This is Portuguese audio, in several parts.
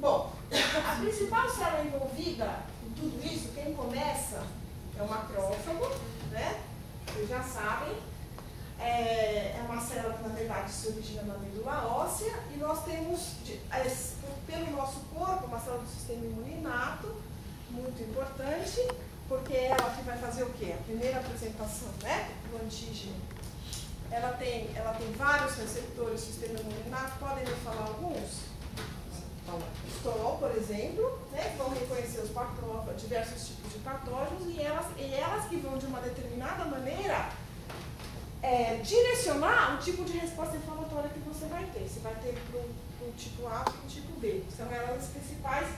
Bom, a principal célula envolvida em tudo isso, quem começa, é o macrófago, né? Vocês já sabem. É uma célula que, na verdade, se origina na medula óssea, e nós temos, pelo nosso corpo, uma célula do sistema imune inato, muito importante, porque é ela que vai fazer o quê? A primeira apresentação, né, do antígeno. Ela tem vários receptores do sistema imune inato, podem me falar alguns? Stol, por exemplo, né, que vão reconhecer os diversos tipos de patógenos, e elas que vão, de uma determinada maneira, direcionar o tipo de resposta inflamatória que você vai ter. Você vai ter para o tipo A ou para o tipo B. São elas as principais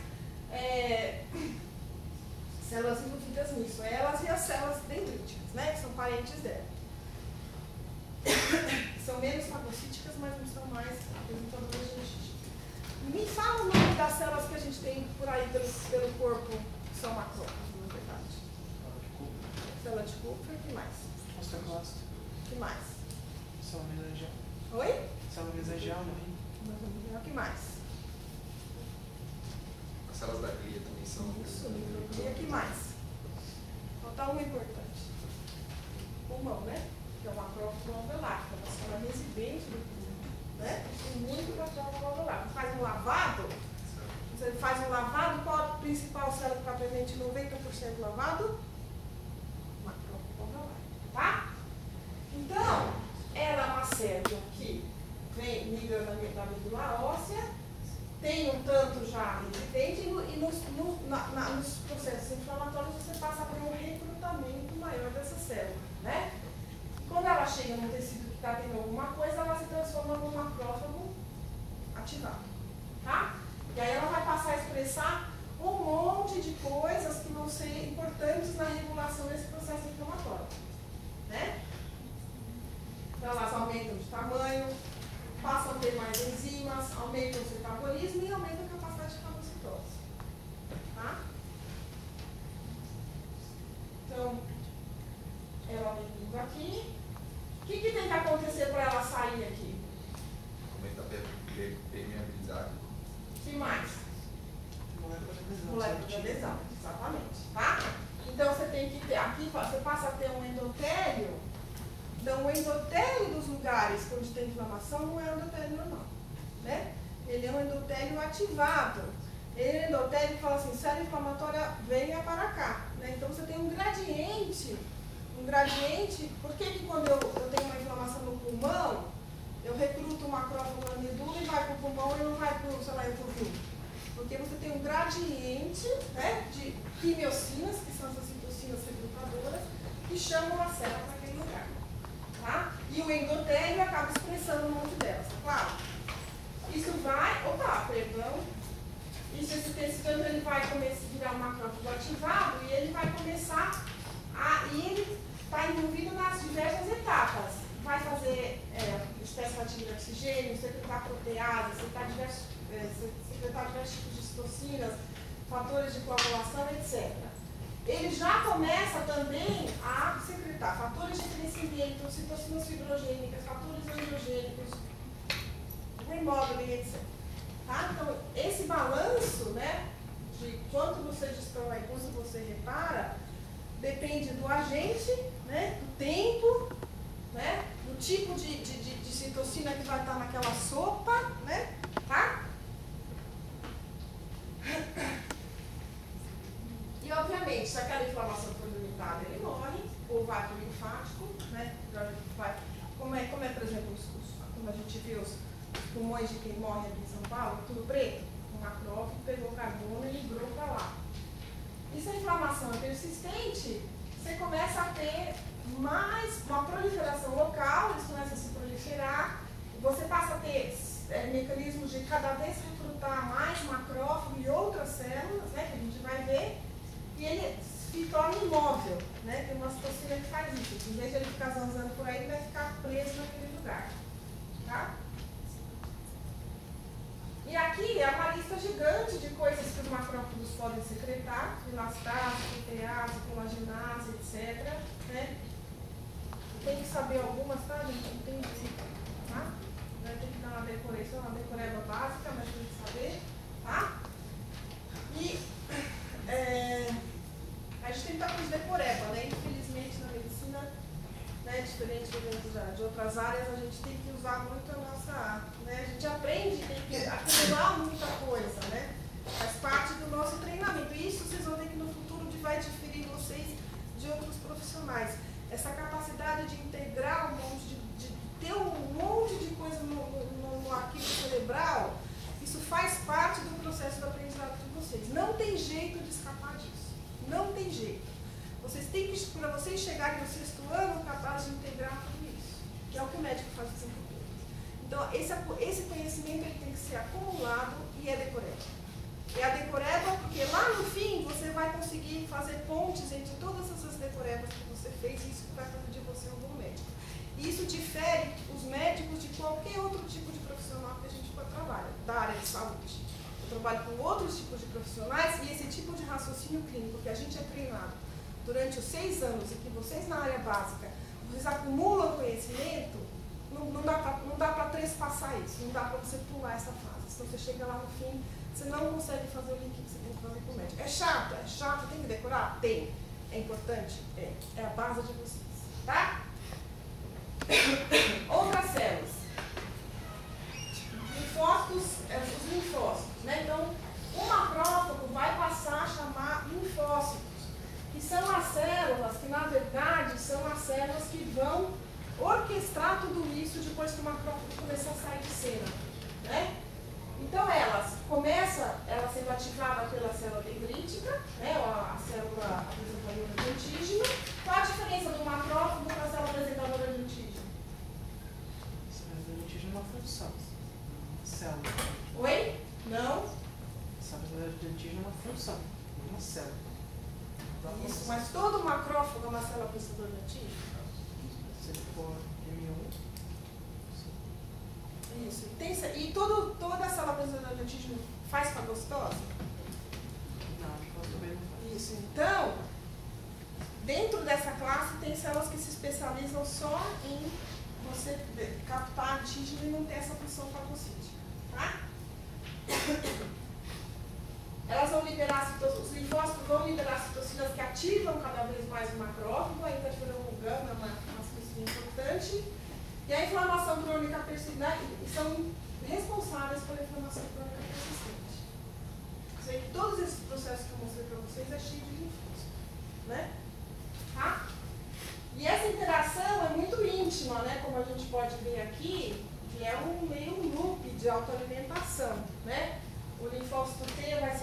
células envolvidas nisso. Elas e as células dendríticas, né, que são parentes dela. São menos fagocíticas, mas não são mais apresentadoras de antígeno. Me fala o nome das células que a gente tem por aí pelo corpo, que são macrófagos, na verdade. Célula de Kupffer, o que mais? Osteoclasto. O que mais? Célula mesangial. Oi? Célula mesangial, né? O que mais? As células da glia também são. Isso, microglia. O que mais? Falta uma importante. Pulmão, né? Que é o macrófago alveolar, que é uma célula residente do pulmão, né? Tem muito macrófago alveolar. Faz um lavado, você faz um lavado, qual a principal célula que está presente em 90% lavado? Macrófago alveolar, tá? Então, ela é uma célula que migra da medula óssea, tem um tanto já residente, e nos processos inflamatórios você passa por um recrutamento maior dessa célula, né? Quando ela chega no tecido que está tendo alguma coisa, ela se transforma num macrófago ativado, tá? E aí ela vai passar a expressar um monte de coisas que vão ser importantes na regulação desse processo inflamatório, né? Então elas aumentam de tamanho, passam a ter mais enzimas, aumentam o seu metabolismo e aumentam a capacidade de fagocitose, tá? Então, ela vem vindo aqui. O que tem que acontecer para ela sair aqui? Aumenta a permeabilidade. O que mais? Molécula de adesão, exatamente, tá? Então você tem que ter, aqui você passa a ter um endotélio. Então o endotélio dos lugares onde tem inflamação não é um endotélio normal, né? Ele é um endotélio ativado. Ele é um endotélio que fala assim, célula inflamatória venha para cá, né? Então você tem um gradiente, por que quando eu tenho uma inflamação no pulmão, eu recruto um macrófago na medula e vai para o pulmão e não vai para o, sei lá, rim? Porque você tem um gradiente, né, de quimiocinas, que são essas citocinas recrutadoras, que chamam a célula para aquele lugar, tá? E o endotélio acaba expressando um monte delas, tá claro? Isso vai, esse tanto ele vai começar a virar um macrófago ativado e ele vai começar e ele está envolvido nas diversas etapas. Vai fazer espécie de oxigênio, secretar protease, secretar diversos tipos de citocinas, fatores de coagulação, etc. Ele já começa também a secretar fatores de crescimento, citocinas fibrogênicas, fatores androgênicos, remodeling, etc. Tá? Então, esse balanço, né, de quanto você destrói, quanto você repara, depende do agente, né, do tempo, né, do tipo de citocina que vai estar naquela sopa, né, tá? E, obviamente, se aquela inflamação for limitada, ele morre, ou vai para o linfático, né, como é, por exemplo, como a gente vê os pulmões de quem morre aqui em São Paulo, tudo preto, o macrófago pegou carbono e migrou para lá. E se a inflamação é persistente, você começa a ter mais uma proliferação local, eles começam a se proliferar, você passa a ter mecanismos de cada vez recrutar mais macrófago e outras células, né, que a gente vai ver, e ele se torna imóvel, né, tem uma citocina que faz isso, em vez de ele ficar zanzando por aí, ele vai ficar preso naquele lugar, tá? E aqui é uma lista gigante de coisas que os macrófagos podem secretar, elastase, protease, colagenase, etc. Né? Tem que saber algumas, tá, gente? Não tem jeito, tá? Vai ter que dar uma decoreba básica, mas tem que saber, tá? E a gente tem muita coisa de decoreba, né? Infelizmente na medicina, né, diferente de outras áreas, a gente tem que usar muito a nossa arte, né? A gente aprende, tem que acumular muita coisa, né? Faz parte do nosso treinamento. E isso vocês vão ver que no futuro vai diferir vocês de outros profissionais. Essa capacidade de integrar um monte de ter um monte de coisa no arquivo cerebral, isso faz parte do processo do aprendizado de vocês. Não tem jeito de escapar disso. Não tem jeito. Vocês têm que, para vocês chegarem no 6º ano, capazes de integrar tudo isso, que é o que o médico faz sempre. Então, esse conhecimento ele tem que ser acumulado e é decoreba. É a decoreba porque lá no fim você vai conseguir fazer pontes entre todas essas decorebas que você fez e isso vai fazer de você um bom médico. E isso difere os médicos de qualquer outro tipo de profissional que a gente trabalha, da área de saúde. Eu trabalho com outros tipos de profissionais e esse tipo de raciocínio clínico que a gente é treinado durante os 6 anos e que vocês na área básica, vocês acumulam conhecimento, não dá para trespassar isso, não dá para você pular essa fase. Se você chega lá no fim, você não consegue fazer o link que você tem que fazer com o médico. É chato, tem que decorar? Tem. É importante? É a base de vocês, tá? Outras células. Linfócitos, os linfócitos, né? Então, o macrófago vai passar a chamar linfócitos, que são as células que, na verdade, são as células que vão orquestrar tudo isso depois que o macrófago começar a sair de cena, né? Então, elas sendo ativada pela célula dendrítica, né, a célula apresentadora de antígeno. Qual a diferença do macrófago para a célula apresentadora de antígeno? A célula de antígeno é uma função. Célula. Oi? Não? A célula de antígeno é uma função, uma célula. Isso, mas todo macrófago é uma célula apresentadora de antígeno? Se ele for M1. Isso. E toda a célula apresentadora de antígeno faz fagocitose? Não, acho que ela também não faz. Isso. Então, dentro dessa classe tem células que se especializam só em você captar antígeno e não ter essa função fagocítica, tá? Elas vão liberar os linfócitos vão liberar citocinas que ativam cada vez mais o macrófago, a interferon gama é uma substância importante. E a inflamação crônica persistente são responsáveis pela inflamação crônica persistente. Sei que todos esses processos que eu mostrei para vocês é cheio de linfócitos, né? Tá? E essa interação é muito íntima, né? Como a gente pode ver aqui, que é meio um loop de autoalimentação, né? O linfócito T vai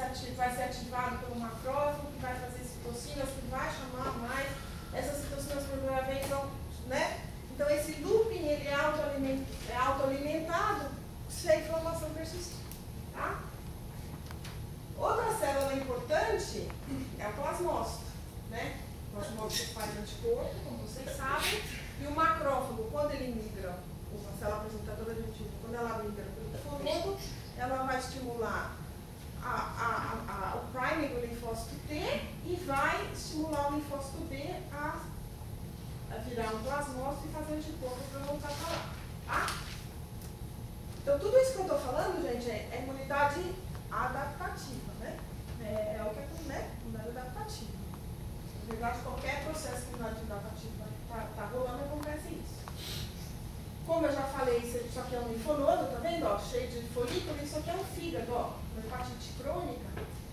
ser ativado pelo macrófago, que vai fazer citocinas, que vai chamar mais. Essas citocinas por primeira vez vão, né? Então, esse looping ele é autoalimentado se a inflamação persistir. Tá? Outra célula importante é o plasmócito. Né? O plasmócito faz anticorpo, como vocês sabem, e o macrófago, quando ele migra, a célula apresentadora de antígeno, quando ela migra para o linfólogo, ela vai estimular o priming do linfócito T e vai estimular o linfócito B a virar um plasmócito e fazer anticorpo para voltar para lá. Tá? Então, tudo isso que eu estou falando, gente, é imunidade adaptativa, né? É o que é, né? Imunidade adaptativa. Na verdade, qualquer processo de imunidade adaptativa está rolando, acontece isso. Como eu já falei, isso aqui é um linfonodo, tá vendo? Ó, cheio de folículo, isso aqui é um fígado, ó. Uma hepatite crônica,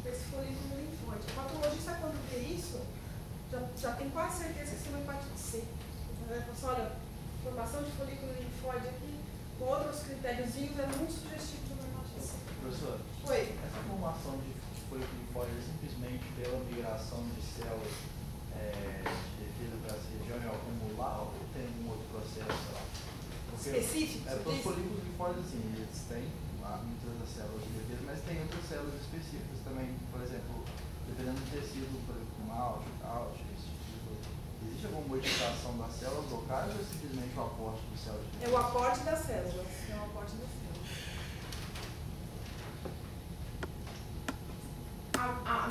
esse folículo linfóide. O patologista, quando vê isso, já tem quase certeza que isso é uma hepatite C. Então, olha, formação de folículo linfóide aqui, com outros critériozinhos, é muito sugestivo de uma hepatite C. Professor, Oi. essa formação de folículo linfóide é simplesmente pela migração de células de defesa para essa região e acumular ou tem um outro processo lá? Específico? Porque os folículos linfóides, assim, eles têm muitas das células de defesa, mas tem outras células específicas também, por exemplo, dependendo do tecido, por exemplo, malte, esse tipo de coisa. Existe alguma modificação das células locais ou é simplesmente o aporte de células? É o aporte das células. É o aporte das células.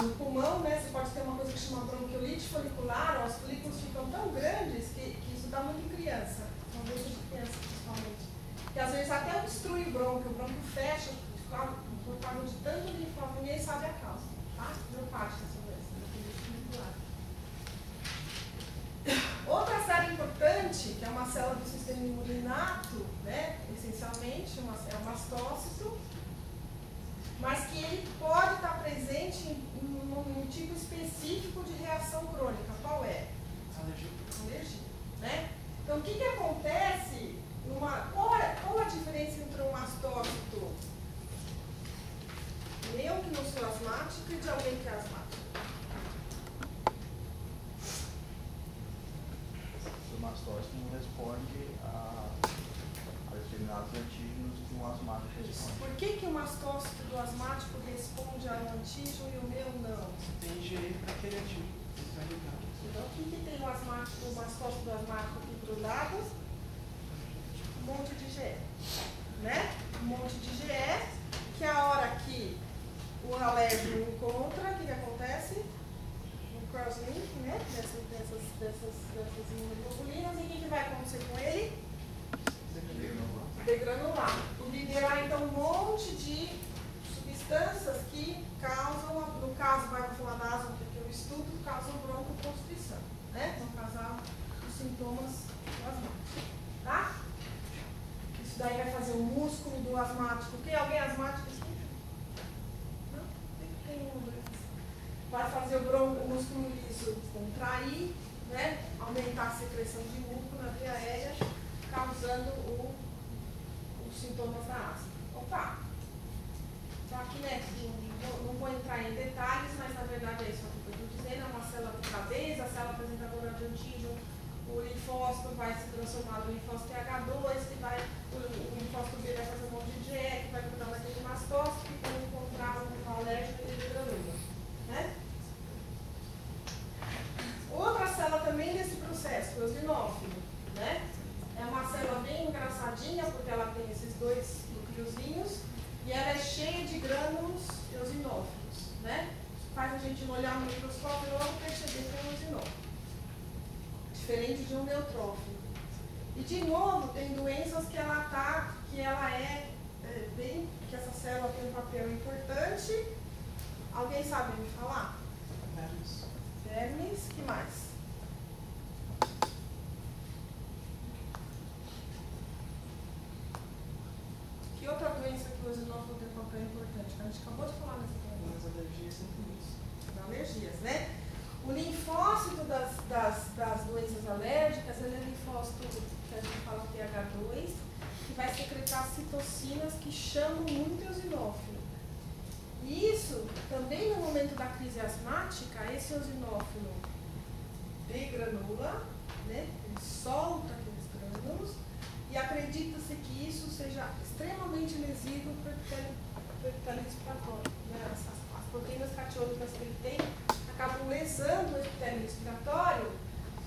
No pulmão, né, você pode ter uma coisa que chama bronquiolite folicular, ó, os folículos ficam tão grandes que isso dá muito em criança, uma vez de criança principalmente. Que às vezes até obstrui o brônquio fecha por causa de tanto linfóide, ninguém sabe a causa. Tá? imulinato, né, essencialmente é um mastócito, mas que ele pode estar presente em um tipo específico de reação crônica. Qual é? Alergia. Né? Então, o que acontece? Qual a diferença entre um mastócito neoquinosso-asmático e de alguém que é asmático? O mastócito não responde a determinados antígenos que um asmático responde. Por que o mastócito do asmático responde ao antígeno e o meu não? Tem IgE para aquele antígeno. Então, o que tem o mastócito do asmático aqui grudados? Um monte de IgE. Né? Um monte de IgE, que a hora que o alérgeno encontra, o que acontece? Um crosslink, né? Dessas imunoglobulinas, e o que vai acontecer com ele? Degranular. E liberar, então, um monte de substâncias que causam, no caso, vai falar da asma, que eu estudo, causam broncoconstrição, né? Vão causar os sintomas do asmático, tá? Isso daí vai fazer o músculo do asmático. Tem alguém asmático aqui? Não? Tem um. Vai fazer o músculo liso contrair, né? Aumentar a secreção de muco na via aérea, causando os sintomas da asma. Opa! Então aqui, né, não vou entrar em detalhes, mas na verdade é isso que eu estou dizendo, é uma célula de cabeça, a célula apresentadora de antígeno, o linfócito vai se transformar no linfócito TH2, que vai, o linfócito B vai fazer um monte de IgE, que vai cuidar daquele mastócito, que vai encontrar um alérgeno e ele granula, né? Outra célula também desse processo, o eosinófilo, né? É uma célula bem engraçadinha, porque ela tem esses dois núcleozinhos, e ela é cheia de grânulos eosinófilos, né? Faz a gente olhar no microscópio e logo perceber que é um eosinófilo. Diferente de um neutrófilo. E de novo, tem doenças que que essa célula tem um papel importante. Alguém sabe me falar? Vermes, que mais? Que outra doença que o eosinófilo tem um papel importante? A gente acabou de falar nessa doença. As alergias são por isso. As alergias, né? O linfócito das doenças alérgicas, ele é linfócito que a gente fala TH2, que vai secretar citocinas que chamam muito eosinófilo. E isso, também no momento da crise asmática, esse eosinófilo degranula, né? Ele solta aqueles grânulos, e acredita-se que isso seja extremamente lesivo para o epitélio respiratório. Né? As proteínas catiônicas que ele tem acabam lesando o epitélio respiratório,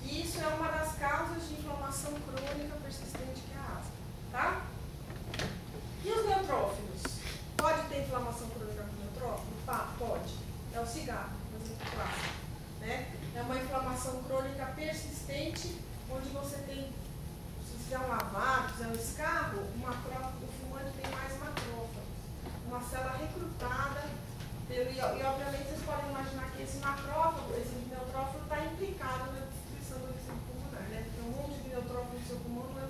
e isso é uma das causas de inflamação crônica persistente que é a asma. Tá? E os neutrófilos? Pode ter inflamação crônica com neutrófilo? Pode. É o cigarro, por exemplo, clássico. Né? É uma inflamação crônica persistente, onde você tem, se fizer um lavado, fizer um escarro, o fumante tem mais macrófago. Uma célula recrutada. E obviamente vocês podem imaginar que esse macrófago, esse neutrófilo, está implicado na destruição do tecido pulmonar, né? Porque um monte de neutrófilo no seu pulmão não é